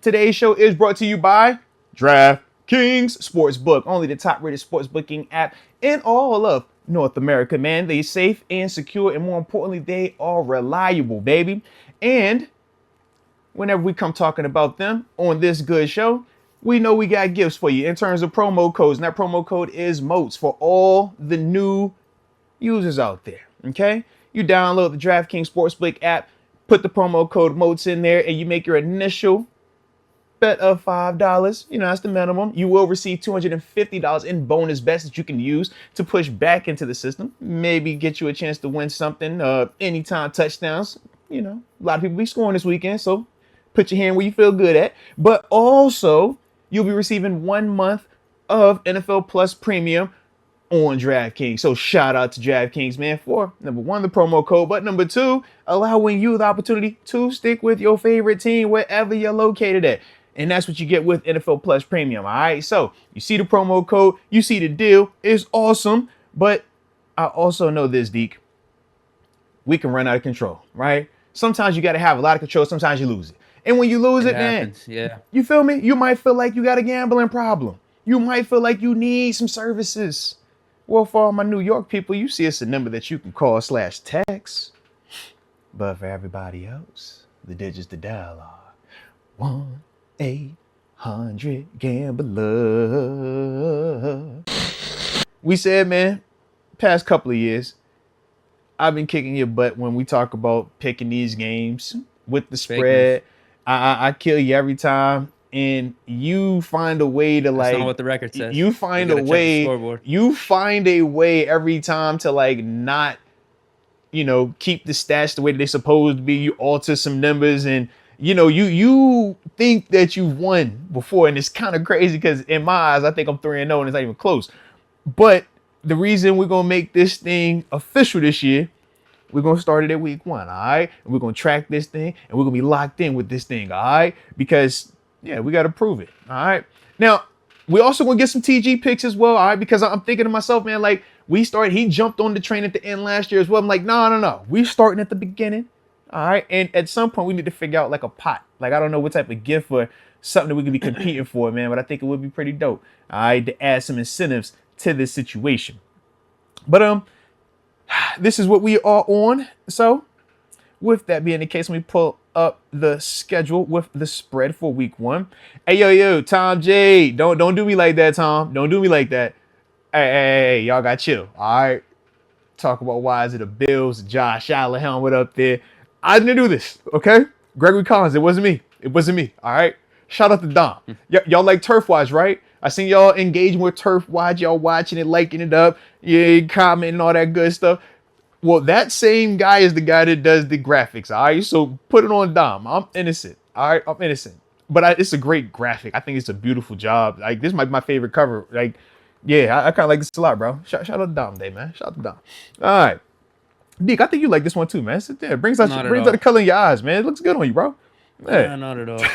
Today's show is brought to you by DraftKings Sportsbook, only the top-rated sports booking app in all of North America, man. They're safe and secure, and more importantly, they are reliable, baby. And whenever we come talking about them on this good show, we know we got gifts for you in terms of promo codes, and that promo code is Moats for all the new users out there, okay? You download the DraftKings Sportsbook app, put the promo code Moats in there, and you make your initial bet of $5. You know, that's the minimum. You will receive $250 in bonus bets that you can use to push back into the system. Maybe get you a chance to win something, anytime touchdowns. You know, a lot of people be scoring this weekend, so put your hand where you feel good at. But also, you'll be receiving 1 month of NFL Plus Premium on DraftKings. So shout out to DraftKings, man, for number one, the promo code, but number two, allowing you the opportunity to stick with your favorite team wherever you're located at. And that's what you get with NFL Plus Premium. All right. So you see the promo code, you see the deal. It's awesome. But I also know this, Deke. We can run out of control, right? Sometimes you got to have a lot of control. Sometimes you lose it. And when you lose it, man, yeah. You feel me? You might feel like you got a gambling problem. You might feel like you need some services. Well, for all my New York people, you see it's a number that you can call /text. But for everybody else, the digits to dial are 1-800-GAMBLER. We said, man, past couple of years, I've been kicking your butt when we talk about picking these games with the spread. I kill you every time. And you find a way to That's not what the record says. You find a way. You find a way every time to like not, keep the stats the way they're supposed to be. You alter some numbers, and you think that you've won before, and it's kind of crazy because in my eyes, I think I'm 3-0, and it's not even close. But the reason we're gonna make this thing official this year, we're gonna start it at week 1, all right? And we're gonna track this thing, and we're gonna be locked in with this thing, all right? Because yeah, we got to prove it. All right. Now, we also going to get some TG picks as well. All right. Because I'm thinking to myself, man, like he jumped on the train at the end last year as well. I'm like, no. We're starting at the beginning. All right. And at some point we need to figure out like a pot. Like, I don't know what type of gift or something that we could be competing for, man. But I think it would be pretty dope. All right. To add some incentives to this situation. But, this is what we are on. So with that being the case, let me pull up the schedule with the spread for week 1. Hey, yo, Tom J. Don't do me like that, Tom. Don't do me like that. Hey, y'all got chill. All right. Talk about why is it the Bills, Josh Allen helmet up there. I didn't do this, okay? Gregory Collins, it wasn't me. All right. Shout out to Dom. Y'all like Turf Watch, right? I seen y'all engaging with Turf Watch. Y'all watching it, liking it up. Yeah, commenting, all that good stuff. Well, that same guy is the guy that does the graphics, all right? So put it on Dom. I'm innocent, all right? I'm innocent. But it's a great graphic. I think it's a beautiful job. Like, this might be my favorite cover. Like, yeah, I kind of like this a lot, bro. Shout out to Dom today, man. Shout out to Dom. All right. Deke, I think you like this one too, man. Sit there. Brings out the color in your eyes, man. It looks good on you, bro. Hey. Yeah, not at all. I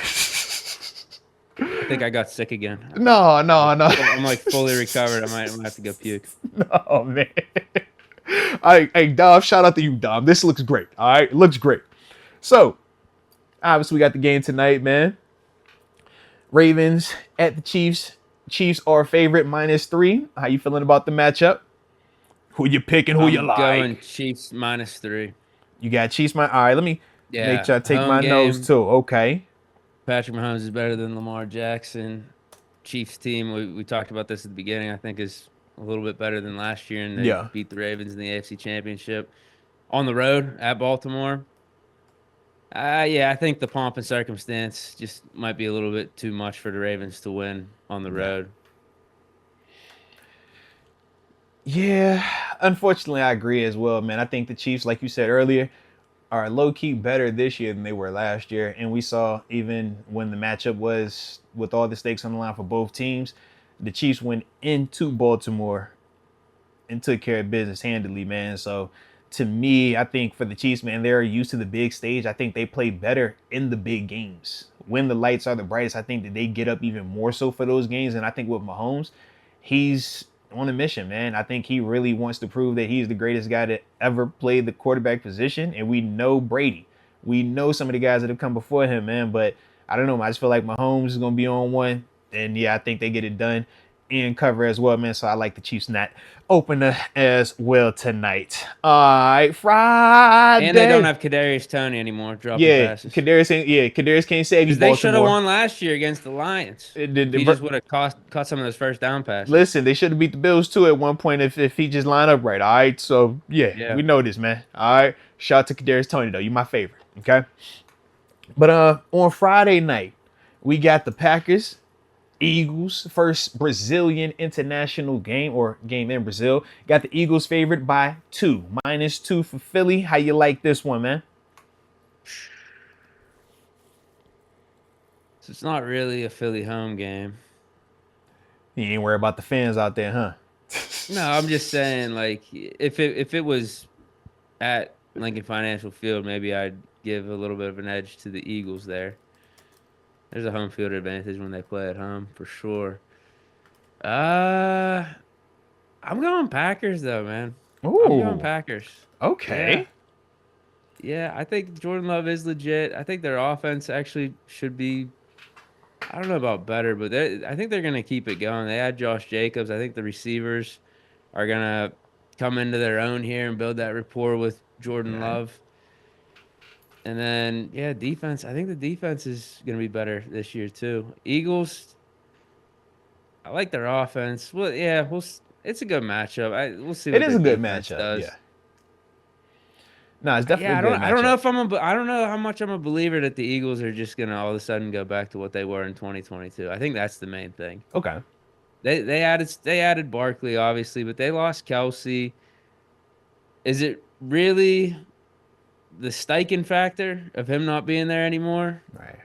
think I got sick again. No. I'm like fully recovered. I might have to go puke. No, man. Hey, Dom, shout out to you, Dom. This looks great. All right. It looks great. So, obviously, we got the game tonight, man. Ravens at the Chiefs. Chiefs are favorite -3. How you feeling about the matchup? Who you picking? Who you like? I'm going Chiefs -3. You got Chiefs, all right, let me make sure I take my nose, too. Okay. Patrick Mahomes is better than Lamar Jackson. Chiefs team, we talked about this at the beginning, I think is a little bit better than last year, and they beat the Ravens in the AFC Championship. On the road at Baltimore, I think the pomp and circumstance just might be a little bit too much for the Ravens to win on the road. Yeah, unfortunately, I agree as well, man. I think the Chiefs, like you said earlier, are low-key better this year than they were last year. And we saw even when the matchup was with all the stakes on the line for both teams, the Chiefs went into Baltimore and took care of business handily, man. So to me, I think for the Chiefs, man, they're used to the big stage. I think they play better in the big games. When the lights are the brightest, I think that they get up even more so for those games. And I think with Mahomes, he's on a mission, man. I think he really wants to prove that he's the greatest guy to ever play the quarterback position. And we know Brady. We know some of the guys that have come before him, man. But I don't know, man. I just feel like Mahomes is going to be on one. And yeah, I think they get it done and cover as well, man. So I like the Chiefs in that opener as well tonight. All right, Friday. And they don't have Kadarius Toney anymore dropping passes. Kadarius can't save you, Because they should have Baltimore. won last year against the Lions. He just would have caught some of those first down passes. Listen, they should have beat the Bills too at one point if he just lined up right. All right, so yeah, we know this, man. All right, shout out to Kadarius Toney though. You my favorite, okay? But on Friday night, we got the Packers, Eagles, first Brazilian international game or game in Brazil. Got the Eagles favored by 2, -2 for Philly. How you like this one, man? So it's not really a Philly home game. You ain't worried about the fans out there, huh? No, I'm just saying, like, if it was at Lincoln Financial Field, maybe I'd give a little bit of an edge to the Eagles there. There's a home field advantage when they play at home, for sure. I'm going Packers, though, man. Ooh. I'm going Packers. Okay. Yeah, I think Jordan Love is legit. I think their offense actually should be, I don't know about better, but I think they're going to keep it going. They had Josh Jacobs. I think the receivers are going to come into their own here and build that rapport with Jordan Love. And then, defense. I think the defense is going to be better this year, too. Eagles, I like their offense. Well, yeah, it's a good matchup. We'll see what it is a good matchup, does. Yeah. No, it's definitely a good matchup. I don't know if I don't know how much I'm a believer that the Eagles are just going to all of a sudden go back to what they were in 2022. I think that's the main thing. Okay. They added Barkley, obviously, but they lost Kelsey. Is it really the Steichen factor of him not being there anymore? Right.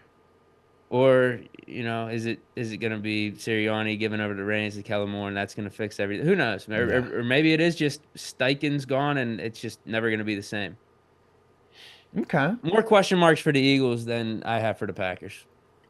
Or, is it going to be Sirianni giving over the reins to Kellen Moore and that's going to fix everything? Who knows? Or maybe it is just Steichen's gone and it's just never going to be the same. Okay. More question marks for the Eagles than I have for the Packers.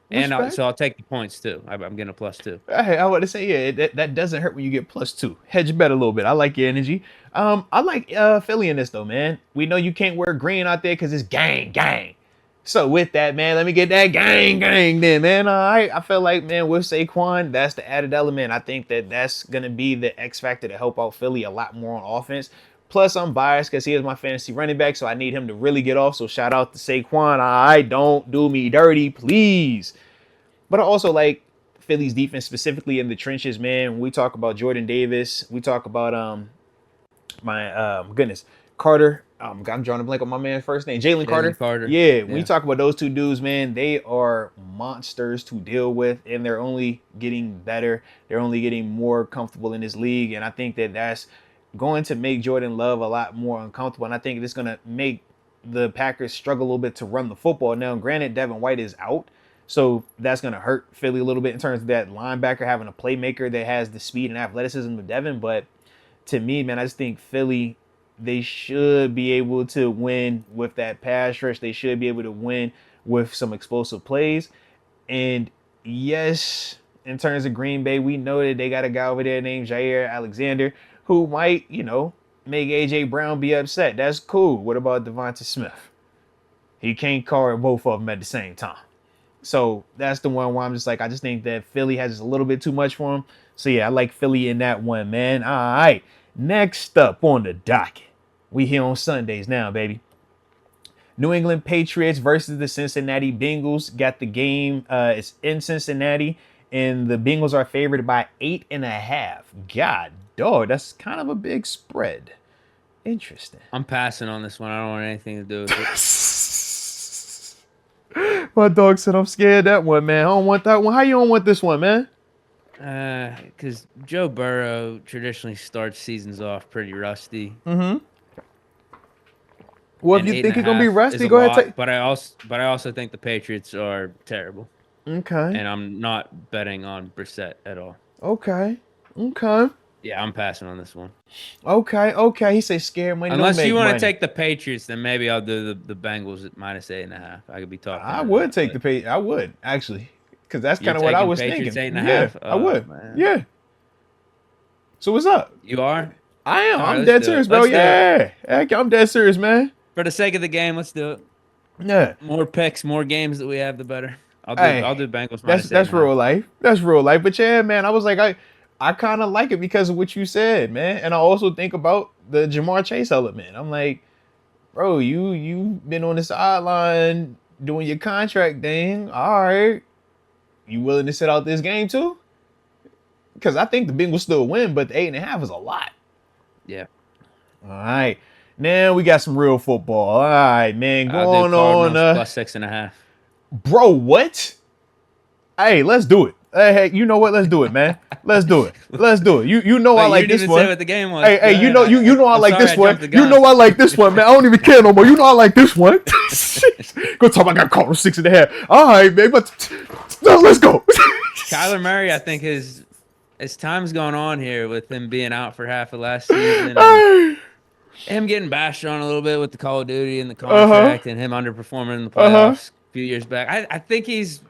And so I'll take the points, too. I'm getting a +2. Hey, I want to say, that doesn't hurt when you get +2. Hedge your bet a little bit. I like your energy. I like Philly in this, though, man. We know you can't wear green out there because it's gang. So with that, man, let me get that gang then, man. All right. I feel like, man, with Saquon, that's the added element. I think that's going to be the X factor to help out Philly a lot more on offense. Plus, I'm biased because he is my fantasy running back, so I need him to really get off. So shout out to Saquon. All right, don't do me dirty, please. But I also like Philly's defense, specifically in the trenches, man. When we talk about Jordan Davis, we talk about Carter. I'm drawing a blank on my man's first name, Jalen Carter. Yeah, when you talk about those two dudes, man, they are monsters to deal with, and they're only getting better. They're only getting more comfortable in this league, and I think that's going to make Jordan Love a lot more uncomfortable, and I think it's going to make the Packers struggle a little bit to run the football. Now, granted, Devin White is out, so that's going to hurt Philly a little bit in terms of that linebacker having a playmaker that has the speed and athleticism of Devin. But to me, man, I just think Philly, they should be able to win with that pass rush. They should be able to win with some explosive plays. And yes, in terms of Green Bay, we know that they got a guy over there named Jair Alexander who might, make A.J. Brown be upset. That's cool. What about Devonta Smith? He can't cover both of them at the same time. So that's the one where I'm just like, I just think that Philly has just a little bit too much for him. So yeah, I like Philly in that one, man. All right. Next up on the docket. We here on Sundays now, baby. New England Patriots versus the Cincinnati Bengals. Got the game. It's in Cincinnati. And the Bengals are favored by 8.5. God, dog, that's kind of a big spread. Interesting. I'm passing on this one. I don't want anything to do with it. My dog said I'm scared of that one, man. I don't want that one. How you don't want this one, man? Because Joe Burrow traditionally starts seasons off pretty rusty. Mm-hmm. Well, if you think he's gonna be rusty, go ahead. But I also think the Patriots are terrible. Okay. And I'm not betting on Brissett at all. Okay. Yeah, I'm passing on this one. Okay. He says scared money. Unless you want to take the Patriots, then maybe I'll do the Bengals at -8.5. I could be talking. I would take the Patriots. I would actually, because that's kind of what I was Patriots thinking. 8.5? I would. Man. Yeah. So what's up? You are? I am. I'm dead serious, bro. Yeah. I'm dead serious, man. For the sake of the game, let's do it. Yeah. More picks, more games that we have, the better. I'll do Bengals minus that's 8.5. real life. That's real life. But yeah, man, I was like, I kind of like it because of what you said, man. And I also think about the Jamar Chase element. I'm like, bro, you've been on the sideline doing your contract thing. All right, you willing to sit out this game too? Because I think the Bengals still win, but the 8.5 is a lot. Yeah. All right. Now we got some real football. All right, man. Going on. Plus 6.5. Bro, what? Hey, let's do it. Hey, you know what? Let's do it, man. Let's do it. Let's do it. You know I like this one. Say what the game was. Hey, you know I like this one. You know I like this one, man. I don't even care no more. You know I like this one. Go talk about I got caught with 6.5. All right, man. But let's go. Kyler Murray, I think as time's going on here with him being out for half of last season. And him getting bashed on a little bit with the Call of Duty and the contract and him underperforming in the playoffs a few years back. I think he's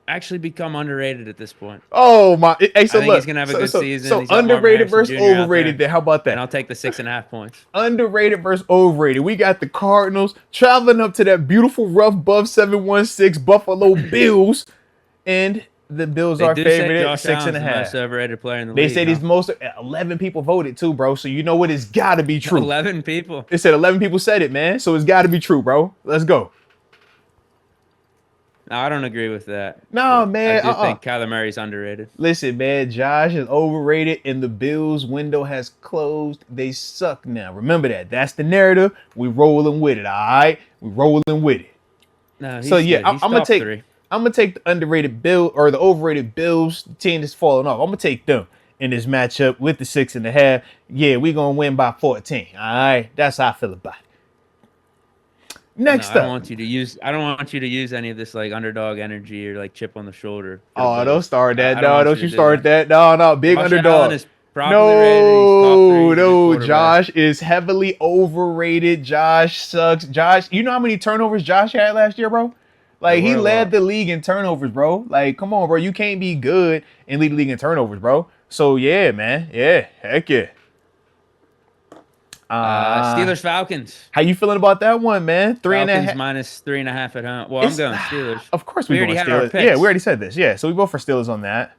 actually become underrated at this point. Oh my! Hey, so I think he's gonna have a good season. So underrated versus overrated. Then how about that? And I'll take the 6.5 points. Underrated versus overrated. We got the Cardinals traveling up to that beautiful rough buff 716 Buffalo Bills, and the Bills are favored at 6.5. The most overrated player in the league. They said he's most 11 people voted too, bro. So you know what? It's got to be true. 11 people. They said 11 people said it, man. So it's got to be true, bro. Let's go. No, I don't agree with that. No, man. I do think Kyler Murray's underrated. Listen, man. Josh is overrated, and the Bills' window has closed. They suck now. Remember that. That's the narrative. We rolling with it. All right, we rolling with it. No, so yeah, I'm gonna take the underrated Bill or the overrated Bills team that's falling off. I'm gonna take them in this matchup with the 6.5. Yeah, we gonna win by 14. All right, that's how I feel about it. Next up, I don't want you to use any of this like underdog energy or like chip on the shoulder. Oh, don't start that. No, don't you start that. No, big underdog. No, Josh is heavily overrated. Josh sucks. Josh, you know how many turnovers Josh had last year, bro? Like, he led the league in turnovers, bro. Like, come on, bro. You can't be good and lead the league in turnovers, bro. So, yeah, man. Yeah, heck yeah. Steelers Falcons. How you feeling about that one, man? 3.5 Falcons minus 3.5 at home. Well, I'm going Steelers. Of course we already had Steelers. Our picks. Yeah, we already said this. Yeah, so we both for Steelers on that.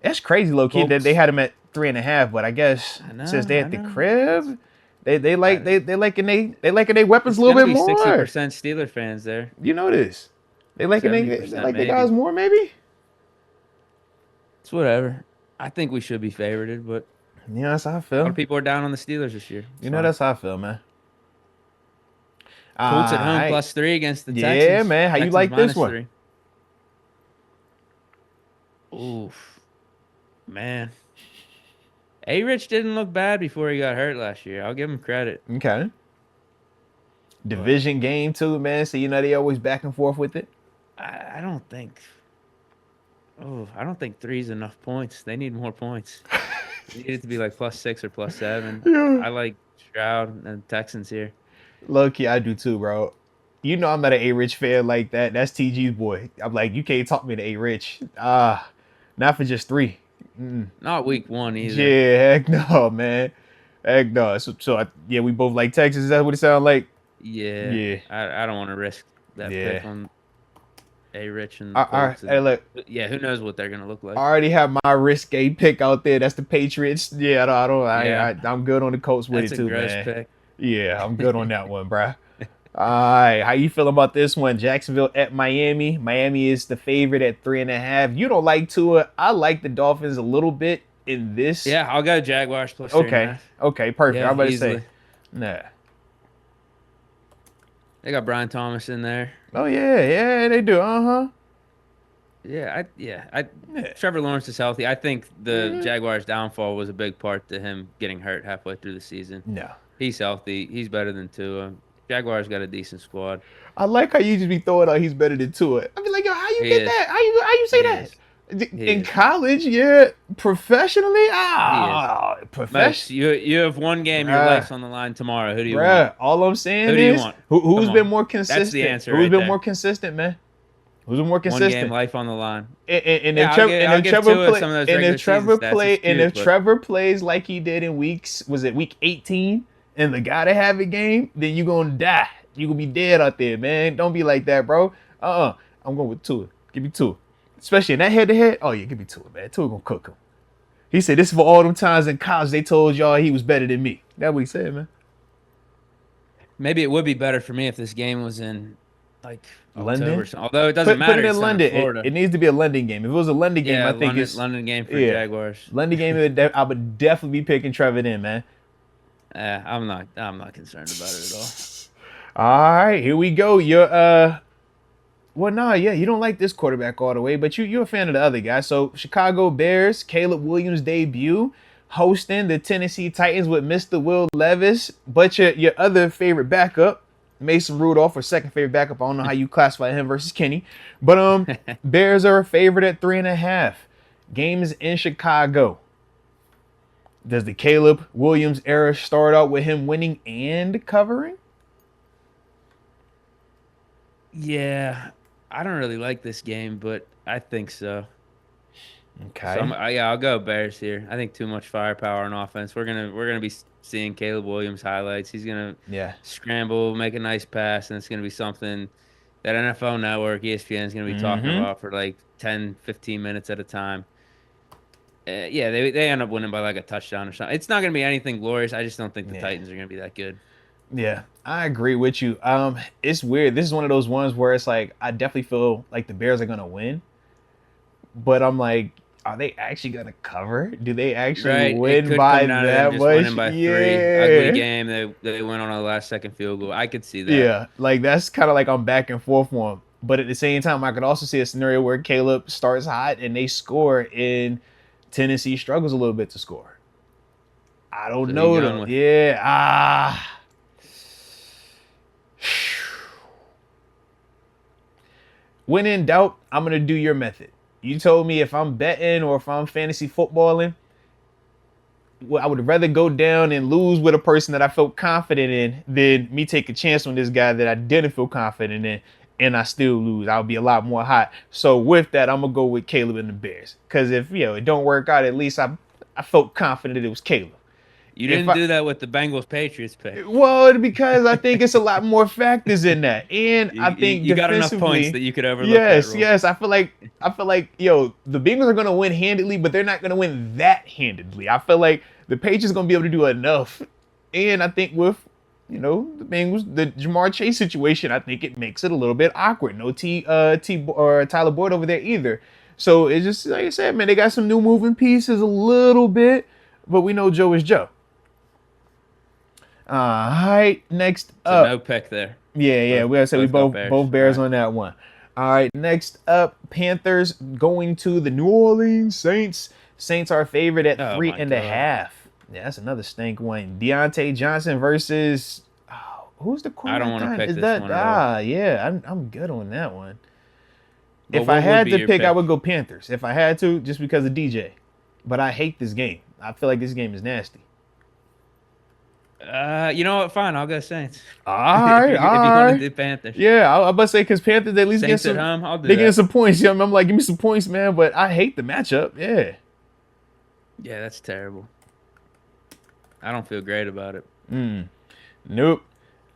That's crazy, low key. That they had him at 3.5, but I guess since they at the crib, they liking their weapons a little bit more. 60% Steelers fans there. You know this. They liking their guys more, maybe. It's whatever. I think we should be favorited, but. Yeah, that's how I feel. A lot of people are down on the Steelers this year. You know, that's how I feel, man. Colts at home +3 against the Texans. Yeah, man. How you like this one? 3. Oof. Man. A-Rich didn't look bad before he got hurt last year. I'll give him credit. Okay. Division game, too, man. So, you know, they always back and forth with it. I don't think 3 is enough points. They need more points. They need it to be like +6 or +7. Yeah. I like Shroud and Texans here. Low-key, I do too, bro. You know I'm not an A-Rich fan like that. That's TG's boy. I'm like, you can't talk me to A-Rich. Not for just 3. Not week 1 either. Yeah, heck no, man. Heck no. So we both like Texas. Is that what it sounds like? Yeah. Yeah. I don't want to risk that pick on A-Rich and hey, look. Yeah, who knows what they're gonna look like. I already have my risque pick out there. That's the Patriots. Yeah, I'm good on the Colts with it too, man. Pick. Yeah, I'm good on that one, bruh. All right, how you feeling about this one? Jacksonville at Miami. Miami is the favorite at 3.5. You don't like Tua. I like the Dolphins a little bit in this. Yeah, I'll go Jaguars plus 3.5. Okay, perfect. Yeah, I'm about to say, nah. They got Brian Thomas in there. Oh yeah, they do. Trevor Lawrence is healthy. I think the Jaguars' downfall was a big part to him getting hurt halfway through the season. No, he's healthy. He's better than Tua. Jaguars got a decent squad. I like how you just be throwing out he's better than Tua. I mean, like, yo, how you get that? How you say that? In college, yeah. Professionally, professional. You have one game. Your life's on the line tomorrow. Who do you want? All I'm saying is, who do you want? Who's been more consistent? That's the answer. Who's been more consistent, man? Who's been more consistent? One game, life on the line. And if Trevor plays like he did in week 18, and the gotta have it game, then you gonna die. You gonna be dead out there, man. Don't be like that, bro. I'm going with Tua. Give me Tua. Especially in that head-to-head. Oh, yeah, give me Tua, man. Tua gonna cook him. He said, this is for all them times in college they told y'all he was better than me. That's what he said, man. Maybe it would be better for me if this game was in, like, London? October. Although it doesn't matter. Put it in London. Florida. It needs to be a London game. If it was a London game, I think it's... London game for Jaguars. London game, I would definitely be picking Trevor then, man. I'm not concerned about it at all. All right, here we go. You don't like this quarterback all the way, but you're a fan of the other guy. So Chicago Bears, Caleb Williams debut, hosting the Tennessee Titans with Mr. Will Levis, but your other favorite backup, Mason Rudolph, or second favorite backup. I don't know how you classify him versus Kenny, but Bears are a favorite at 3.5. Games in Chicago. Does the Caleb Williams era start out with him winning and covering? Yeah, I don't really like this game, but I think so. Okay. So I'll go Bears here. I think too much firepower on offense. We're gonna be seeing Caleb Williams highlights. He's gonna scramble, make a nice pass, and it's gonna be something that NFL Network, ESPN is gonna be talking about for like 10, 15 minutes at a time. They end up winning by like a touchdown or something. It's not gonna be anything glorious. I just don't think the Titans are gonna be that good. Yeah, I agree with you. It's weird. This is one of those ones where it's like I definitely feel like the Bears are gonna win, but I'm like, are they actually gonna cover? Do they actually win by that much? Winning by 3. Ugly game. They went on a last-second field goal. I could see that. Yeah, like that's kind of like I'm back and forth on. But at the same time, I could also see a scenario where Caleb starts hot and they score, and Tennessee struggles a little bit to score. I don't know though. Yeah. When in doubt, I'm going to do your method. You told me if I'm betting or if I'm fantasy footballing, well, I would rather go down and lose with a person that I felt confident in than me take a chance on this guy that I didn't feel confident in and I still lose. I'll be a lot more hot. So with that, I'm going to go with Caleb and the Bears. Because if it don't work out, at least I felt confident that it was Caleb. You didn't do that with the Bengals Patriots pick. Well, because I think it's a lot more factors in that, and I think you got enough points that you could overlook. Yes. I feel like the Bengals are gonna win handedly, but they're not gonna win that handedly. I feel like the Patriots are gonna be able to do enough, and I think with the Bengals, the Jamar Chase situation, I think it makes it a little bit awkward. No Tyler Boyd over there either. So it's just like I said, man, they got some new moving pieces a little bit, but we know Joe is Joe. All right, next up. So no pick there. Yeah. We gotta say we both Bears on that one. All right, next up, Panthers going to the New Orleans Saints. Saints are favored at 3.5. Yeah, that's another stink one. Deontay Johnson versus who's the quarterback? I don't want to pick this one at all. Yeah, I'm good on that one. But if I had to pick, I would go Panthers. If I had to, just because of DJ. But I hate this game. I feel like this game is nasty. You know what? Fine, I'll go Saints. All right, if you want to do Panthers. Yeah, I was about to say because Panthers at least Saints get some. At home, I'll do they get some points. Yeah, I'm like, give me some points, man. But I hate the matchup. Yeah. Yeah, that's terrible. I don't feel great about it. Nope.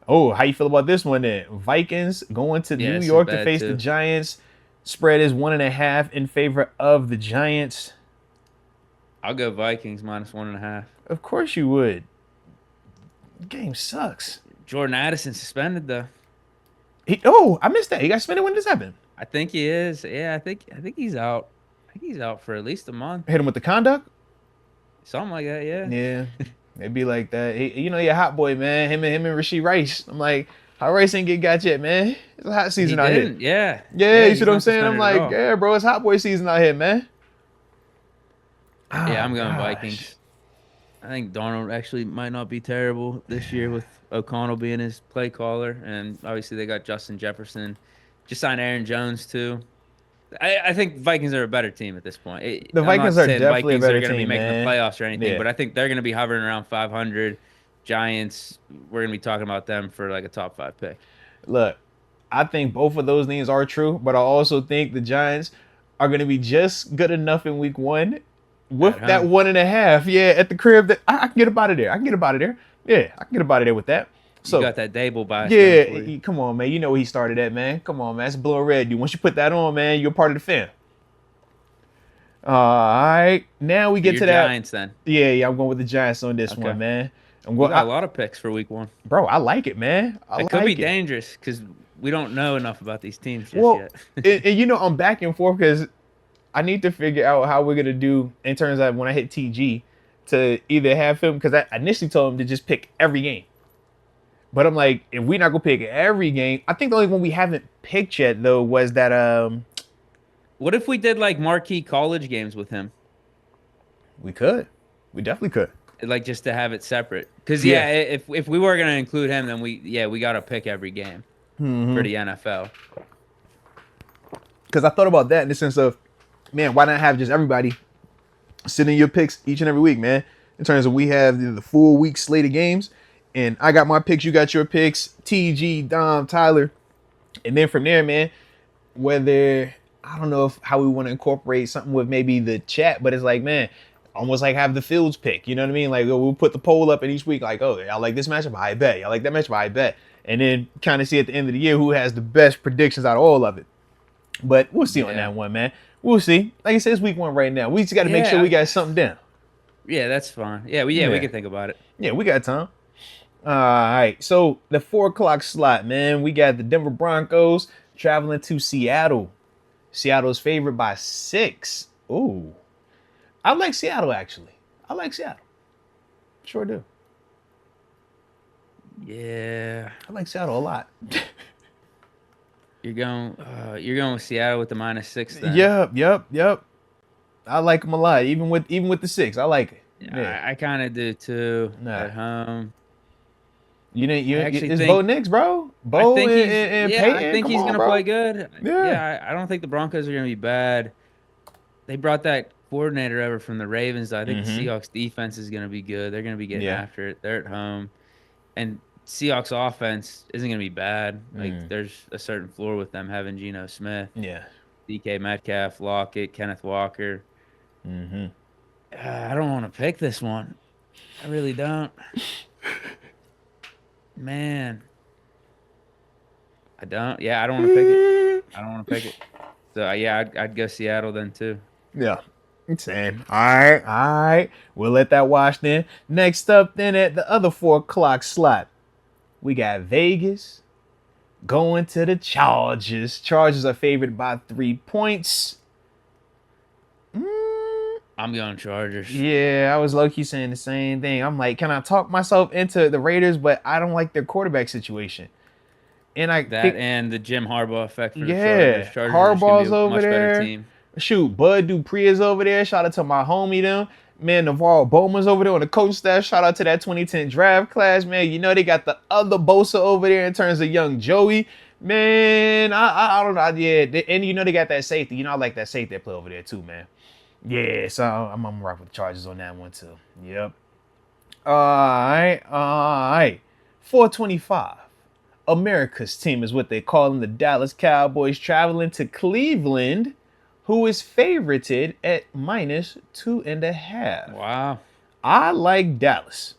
Oh, how you feel about this one then? Vikings going to New York to face the Giants. Spread is 1.5 in favor of the Giants. I'll go Vikings -1.5. Of course you would. The game sucks. Jordan Addison suspended though. I missed that. He got suspended. When did this happen? I think he is. Yeah, I think he's out. I think he's out for at least a month. Hit him with the conduct? Something like that, yeah. Yeah. It'd be like that. You're a hot boy, man. Him and Rasheed Rice. I'm like, how Rice ain't got yet, man? It's a hot season out here. Yeah. Yeah, you see what I'm saying? I'm like, yeah, bro, it's hot boy season out here, man. Yeah, I'm going Vikings. I think Darnold actually might not be terrible this year with O'Connell being his play caller. And obviously they got Justin Jefferson. Just signed Aaron Jones, too. I think Vikings are a better team at this point. The Vikings are definitely a better team, Vikings are going to be making the playoffs or anything, but I think they're going to be hovering around 500. Giants, we're going to be talking about them for like a top 5 pick. Look, I think both of those names are true, but I also think the Giants are going to be just good enough in week 1 with that 1.5. Yeah, at the crib that I can get up out of there. Yeah, I can get up out of there with that. So you got that Dable bias. Yeah, come on, man. You know where he started at, man. Come on, man. It's blue and red, dude. Once you put that on, man, you're part of the fam. All right, now we get to that. Giants then. Yeah, I'm going with the Giants on this one, man. We got a lot of picks for week 1. Bro, I like it, man. It could be dangerous because we don't know enough about these teams just yet. and I'm back and forth because I need to figure out how we're gonna do in terms of when I hit TG to either have him, because I initially told him to just pick every game. But I'm like, if we're not gonna pick every game, I think the only one we haven't picked yet though was that what if we did like marquee college games with him? We could. We definitely could. Like just to have it separate. Because if we were gonna include him, then we gotta pick every game for the NFL. Because I thought about that in the sense of, man, why not have just everybody send in your picks each and every week, man? In terms of we have the full week slate of games, and I got my picks, you got your picks, TG, Dom, Tyler, and then from there, man, whether I don't know how we want to incorporate something with maybe the chat, but it's like, man, almost like have the Fields pick, you know what I mean? Like we'll put the poll up in each week, like, oh, y'all like this matchup? I bet. Y'all like that matchup? I bet. And then kind of see at the end of the year who has the best predictions out of all of it. But we'll see on that one, man. We'll see. Like I said, it's week 1 right now. We just got to make sure we got something down. Yeah, that's fine. We can think about it. Yeah, we got time. All right. So the 4:00 slot, man. We got the Denver Broncos traveling to Seattle. Seattle's favored by 6. Ooh. I like Seattle, actually. I like Seattle. Sure do. Yeah. I like Seattle a lot. You're going with Seattle with the -6 then? Yep. I like them a lot. Even with the 6. I like it. Yeah. I kind of do too. At home. It's Bo Nix, bro. Bo and Peyton. I think he's going to play good. Yeah. I don't think the Broncos are going to be bad. They brought that coordinator over from the Ravens. I think the Seahawks defense is going to be good. They're going to be getting after it. They're at home. And Seahawks offense isn't going to be bad. Like there's a certain floor with them having Geno Smith. Yeah. DK Metcalf, Lockett, Kenneth Walker. I don't want to pick this one. I really don't. Man. I don't. Yeah, I don't want to pick it. I don't want to pick it. So, I'd go Seattle then, too. Yeah. Same. All right. We'll let that wash then. Next up then at the other 4:00 slot, we got Vegas going to the Chargers. Chargers are favored by 3 points. I'm going Chargers. Yeah, I was low-key saying the same thing. I'm like, can I talk myself into the Raiders? But I don't like their quarterback situation. And and the Jim Harbaugh effect for the Chargers. Chargers Harbaugh's over much there. Better team. Shoot, Bud Dupree is over there. Shout out to my homie them. Man, Navarro Bowman's over there on the coaching staff. Shout out to that 2010 draft class, man. You know they got the other Bosa over there in terms of young Joey. Man, I don't know. Yeah, and you know they got that safety. You know I like that safety play over there too, man. Yeah, so I'm gonna rock with the Chargers on that one too. Yep. All right. 425. America's team is what they call them. The Dallas Cowboys traveling to Cleveland, who is favorited at -2.5. Wow. I like Dallas.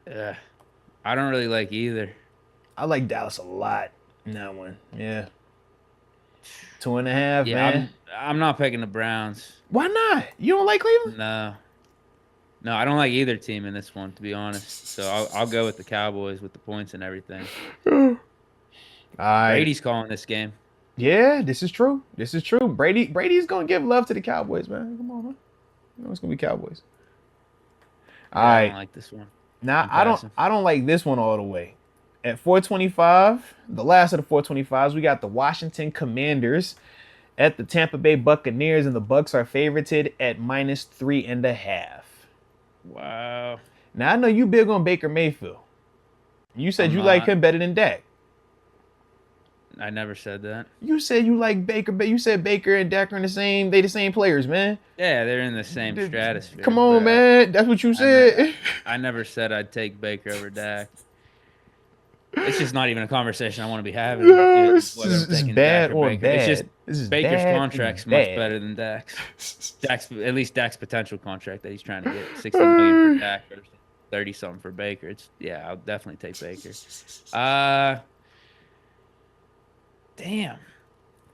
Yeah. I don't really like either. I like Dallas a lot in that one. Yeah. 2.5, man. I'm not picking the Browns. Why not? You don't like Cleveland? No, I don't like either team in this one, to be honest. So I'll go with the Cowboys with the points and everything. Brady's calling this game. Yeah, this is true. Brady's gonna give love to the Cowboys, man. Come on, man. You know it's gonna be Cowboys. I don't like this one. Now I don't like this one all the way. At 425, the last of the 425s, we got the Washington Commanders at the Tampa Bay Buccaneers, and the Bucs are favorited at -3.5. Wow. Now I know you big on Baker Mayfield. You said you like him better than Dak. I never said that. You said you like Baker, but you said Baker and Dak are the same players, man. Yeah, they're in the same stratosphere. Come on, man. That's what you said. I never said I'd take Baker over Dak. It's just not even a conversation I want to be having. This is bad or bad. It's just Baker's contract's much better than Dak's. At least Dak's potential contract that he's trying to get, $60 million for Dak. 30-something for Baker. I'll definitely take Baker. Damn.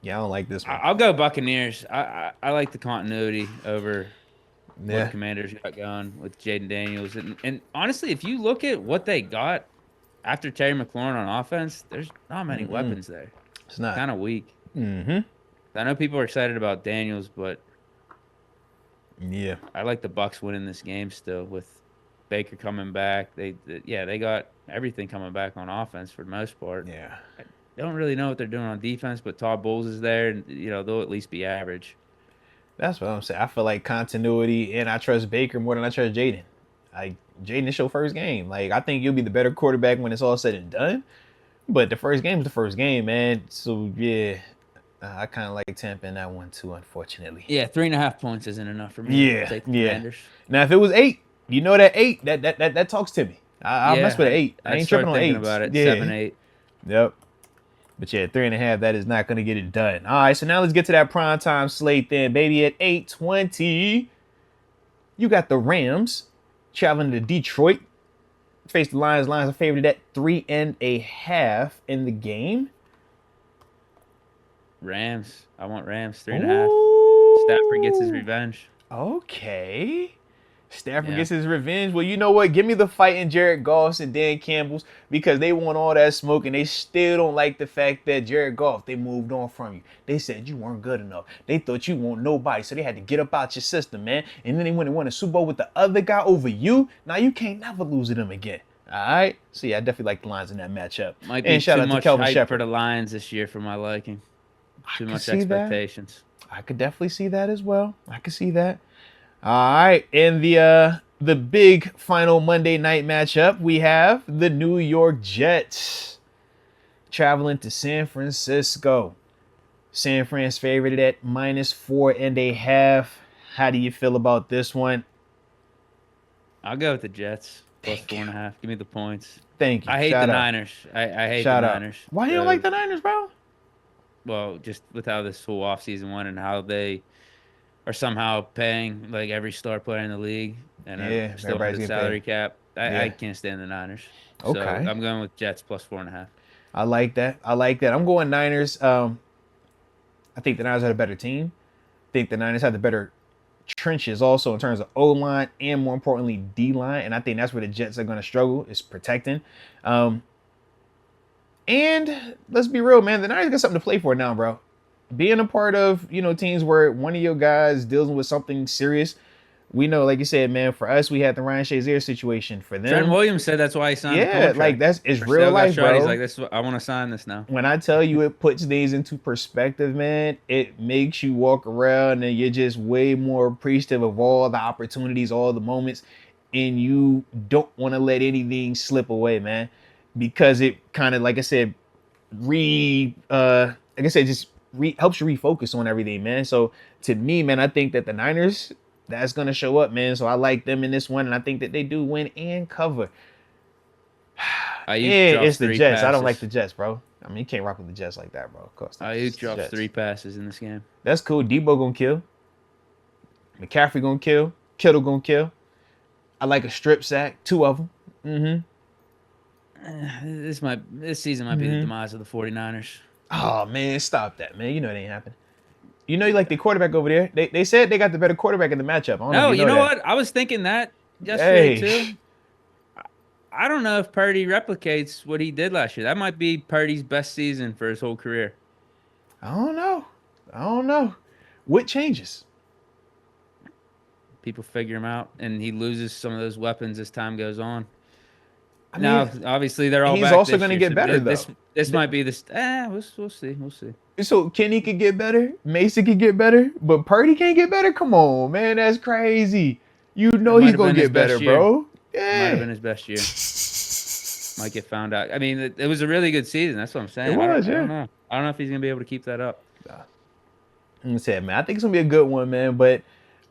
Yeah, I don't like this one. I'll go Buccaneers. I like the continuity over what Yeah. the Commanders got going with Jaden Daniels. And honestly, if you look at what they got after Terry McLaurin on offense, there's not many weapons there. It's not. Kind of weak. Mm-hmm. I know people are excited about Daniels, but yeah, I like the Bucs winning this game still with Baker coming back. They got everything coming back on offense for the most part. Yeah. I don't really know what they're doing on defense, but Todd Bowles is there, and they'll at least be average. That's what I'm saying. I feel like continuity, and I trust Baker more than I trust Jaden. Like, Jaden, it's your first game. Like, I think you'll be the better quarterback when it's all said and done. But the first game is the first game, man. So, yeah, I kind of like Tampa in that one, too, unfortunately. Yeah, 3.5 points isn't enough for me. Yeah, Take the yeah. Commanders. Now, if it was 8, that 8, that talks to me. I'll mess with an 8. I ain't tripping on 8. About it. Yeah. 7, 8. Yep. But yeah, 3.5, that is not going to get it done. All right, so now let's get to that primetime slate then, baby. At 8:20, you got the Rams traveling to Detroit. Face the Lions. Lions are favored at 3.5 in the game. Rams. I want Rams, 3.5. Stafford gets his revenge. Okay. Stafford gets his revenge. Well, you know what? Give me the fight in Jared Goff's and Dan Campbell's, because they want all that smoke and they still don't like the fact that Jared Goff, they moved on from you. They said you weren't good enough. They thought you weren't nobody, so they had to get up out your system, man. And then they went and won a Super Bowl with the other guy over you. Now you can't never lose to them again. All right? So, yeah, I definitely like the Lions in that matchup. Might be too much hype for the Lions this year for my liking. Too much expectations. I could definitely see that as well. I could see that. All right, in the big final Monday night matchup, we have the New York Jets traveling to San Francisco. San Fran's favored at -4.5. How do you feel about this one? I'll go with the Jets plus 4.5. Give me the points. Thank you. I hate the Niners. I hate the Niners. Why do you like the Niners, bro? Well, just with how this whole offseason went and how they are somehow paying like every star player in the league and are still under the salary cap. I can't stand the Niners. Okay. So I'm going with Jets plus 4.5. I like that. I'm going Niners. I think the Niners had a better team. I think the Niners had the better trenches also in terms of O-line and, more importantly, D-line. And I think that's where the Jets are going to struggle, is protecting. And let's be real, man. The Niners got something to play for now, bro. Being a part of, teams where one of your guys dealing with something serious, we know, like you said, man, for us, we had the Ryan Shazier situation. For them, Trent Williams said that's why he signed the contract. like it's real life, bro. He's like, I want to sign this now. When I tell you it puts things into perspective, man, it makes you walk around and you're just way more appreciative of all the opportunities, all the moments, and you don't want to let anything slip away, man, because it kind of, like I said, just helps you refocus on everything, man. So to me, man, I think that the Niners, that's going to show up, man. So I like them in this one, and I think that they do win and cover. It's the Jets. Passes. I don't like the Jets, bro. I mean, you can't rock with the Jets like that, bro. Of course. Ayuk drops 3 passes in this game. That's cool. Debo going to kill. McCaffrey going to kill. Kittle going to kill. I like a strip sack, 2 of them. This season might be the demise of the 49ers. Oh, man, stop that, man. You know it ain't happening. You like the quarterback over there. They said they got the better quarterback in the matchup. I don't know if you know what? I was thinking that yesterday, too. I don't know if Purdy replicates what he did last year. That might be Purdy's best season for his whole career. I don't know. What changes? People figure him out, and he loses some of those weapons as time goes on. Now, obviously, they're all back. He's also going to get better, though. This might be this. We'll see. So Kenny could get better, Mason could get better, but Purdy can't get better? Come on, man. That's crazy. He's going to get better, bro. Yeah. Might have been his best year. Might get found out. I mean, it was a really good season. That's what I'm saying. It was, I don't know. I don't know if he's going to be able to keep that up. I'm saying, man, I think it's going to be a good one, man, but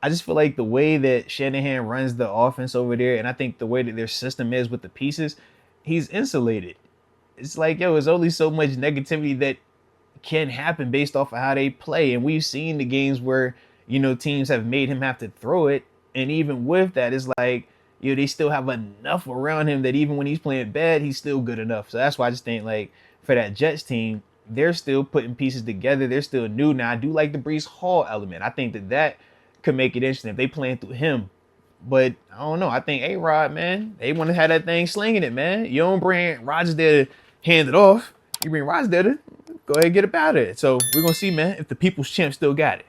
I just feel like the way that Shanahan runs the offense over there, and I think the way that their system is with the pieces, he's insulated. It's like, there's only so much negativity that can happen based off of how they play. And we've seen the games where, teams have made him have to throw it. And even with that, it's like, they still have enough around him that even when he's playing bad, he's still good enough. So that's why I just think, like, for that Jets team, they're still putting pieces together. They're still new. Now, I do like the Breece Hall element. I think that could make it interesting if they playing through him. But I don't know. I think A-Rod, man, they want to have that thing slinging it, man. You don't bring Rodgers there to hand it off. You bring Rodgers there to go ahead and get about it. So we're going to see, man, if the people's champ still got it.